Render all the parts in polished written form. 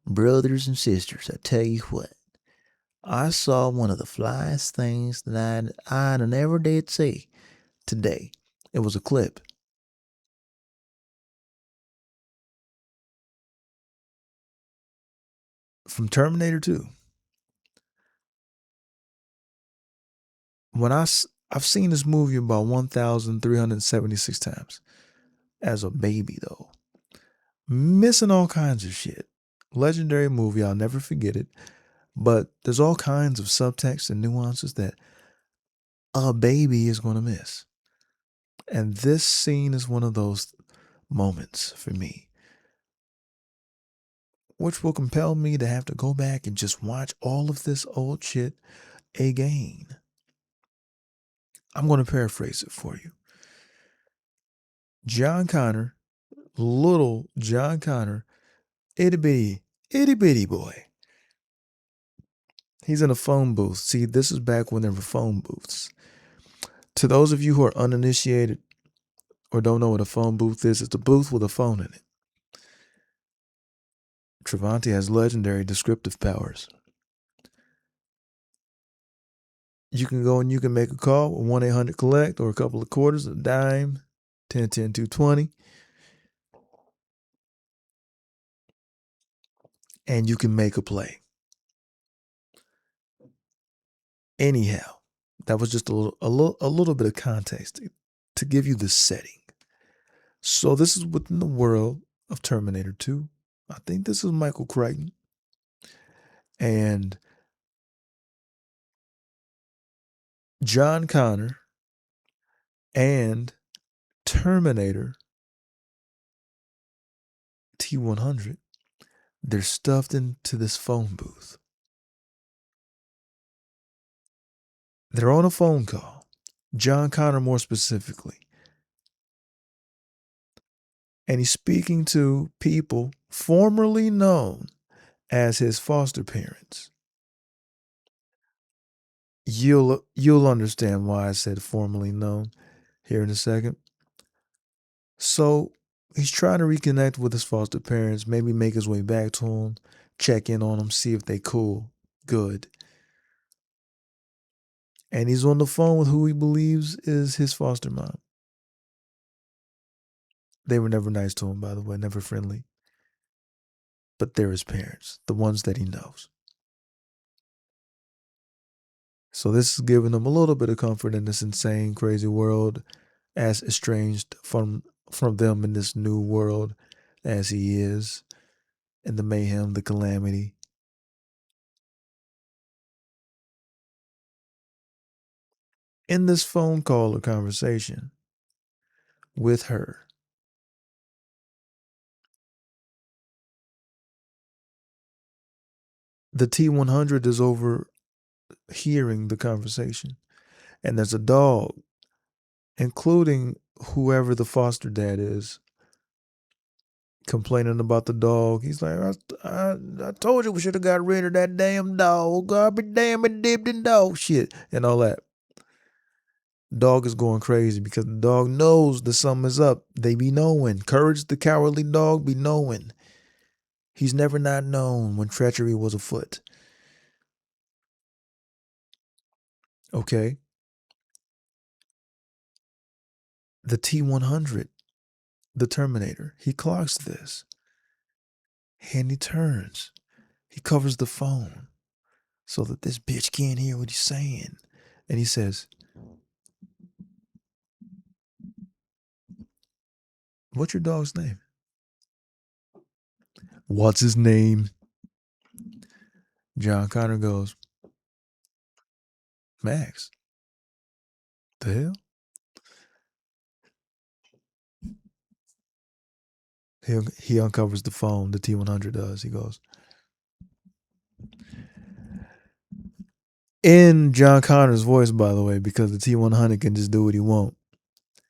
Brothers and sisters, I tell you what, I saw one of the flyest things that I'd never did see today. It was a clip from Terminator 2. I've seen this movie about 1,376 times as a baby, though. Missing all kinds of shit. Legendary movie, I'll never forget it. But there's all kinds of subtext and nuances that a baby is going to miss. And this scene is one of those moments for me, which will compel me to have to go back and just watch all of this old shit again. I'm going to paraphrase it for you. John Connor, little John Connor, itty bitty boy. He's in a phone booth. See, this is back when there were phone booths. To those of you who are uninitiated or don't know what a phone booth is, it's a booth with a phone in it. Travanti has legendary descriptive powers. You can go and you can make a call with 1-800-COLLECT or a couple of quarters, a dime, 10-10-220. And you can make a play. Anyhow, that was just a little bit of context to give you the setting. So this is within the world of Terminator 2. I think this is Michael Crichton. And John Connor and Terminator T-100, they're stuffed into this phone booth. They're on a phone call. John Connor more specifically. And he's speaking to people formerly known as his foster parents. You'll understand why I said formerly known here in a second. So he's trying to reconnect with his foster parents, maybe make his way back to them, check in on them, see if they cool, good. And he's on the phone with who he believes is his foster mom. They were never nice to him, by the way, never friendly. But they're his parents, the ones that he knows. So this is giving him a little bit of comfort in this insane, crazy world, as estranged from them in this new world as he is, and the mayhem, the calamity. In this phone call or conversation with her, the T-100 is overhearing the conversation. And there's a dog, including whoever the foster dad is, complaining about the dog. He's like, I told you we should have got rid of that damn dog. God be damn it, dipped in dog shit and all that. Dog is going crazy because the dog knows that something is up. They be knowing. Courage the cowardly dog be knowing. He's never not known when treachery was afoot. Okay. The T-100, the Terminator, he clocks this. And he turns. He covers the phone so that this bitch can't hear what he's saying. And he says, "What's your dog's name?" "What's his name?" John Connor goes, "Max." The hell? He uncovers the phone. The T-100 does. He goes, in John Connor's voice, by the way, because the T-100 can just do what he wants.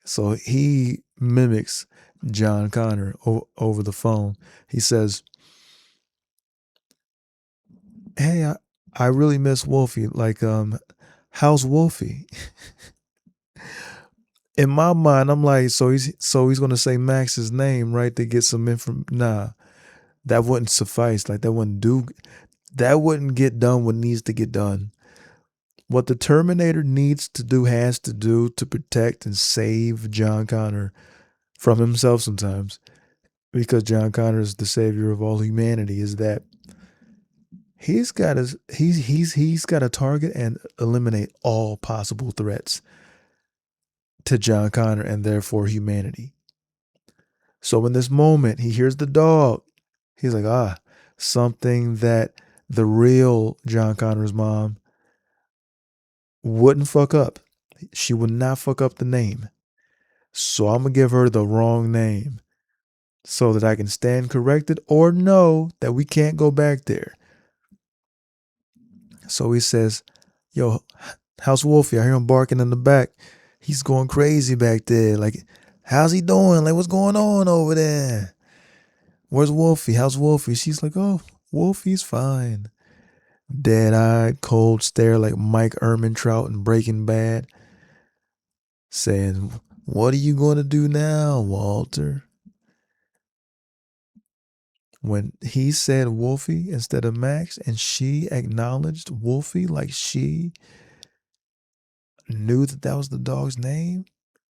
So he mimics John Connor over the phone. He says, "Hey, I really miss Wolfie. Like, how's Wolfie?" In my mind, I'm like, so he's gonna say Max's name, right, to get some info. Nah, That wouldn't suffice. Like that wouldn't get done what needs to get done. What the Terminator needs to do, has to do to protect and save John Connor from himself sometimes, because John Connor is the savior of all humanity, is that he's got to target and eliminate all possible threats to John Connor and therefore humanity. So in this moment, he hears the dog. He's like, something that the real John Connor's mom wouldn't fuck up. She would not fuck up the name. So I'm going to give her the wrong name so that I can stand corrected or know that we can't go back there. So he says, yo, how's Wolfie? I hear him barking in the back. He's going crazy back there. Like, how's he doing? Like, what's going on over there? Where's Wolfie? How's Wolfie? She's like, oh, Wolfie's fine. Dead-eyed, cold stare like Mike Ehrmantraut in Breaking Bad, saying, what are you going to do now, Walter? When he said Wolfie instead of Max, and she acknowledged Wolfie like she knew that that was the dog's name,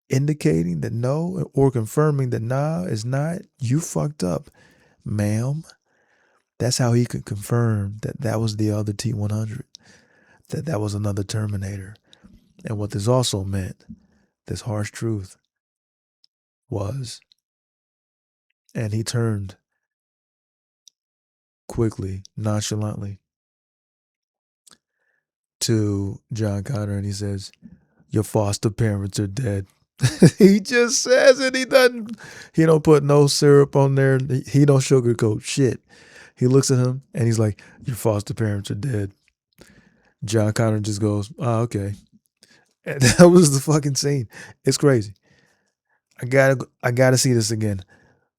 indicating that no, or confirming that nah, it's not, you fucked up, ma'am. That's how he could confirm that that was the other T-100, that that was another Terminator. And what this also meant, this harsh truth, was, and he turned quickly, nonchalantly, to John Connor, and he says, your foster parents are dead. He just says it. He don't put no syrup on there. He don't sugarcoat shit. He looks at him and he's like, your foster parents are dead. John Connor just goes, okay. And that was the fucking scene. It's crazy. I gotta see this again.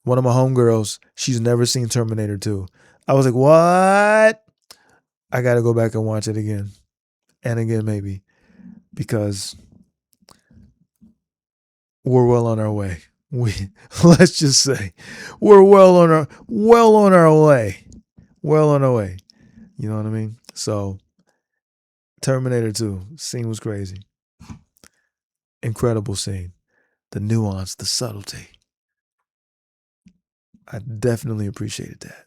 One of my homegirls, she's never seen Terminator 2. I was like, what? I gotta go back and watch it again. And again, maybe. Because we're well on our way. Let's just say we're well on our way. Well on our way. You know what I mean? So Terminator 2, scene was crazy. Incredible scene. The nuance, the subtlety. I definitely appreciated that.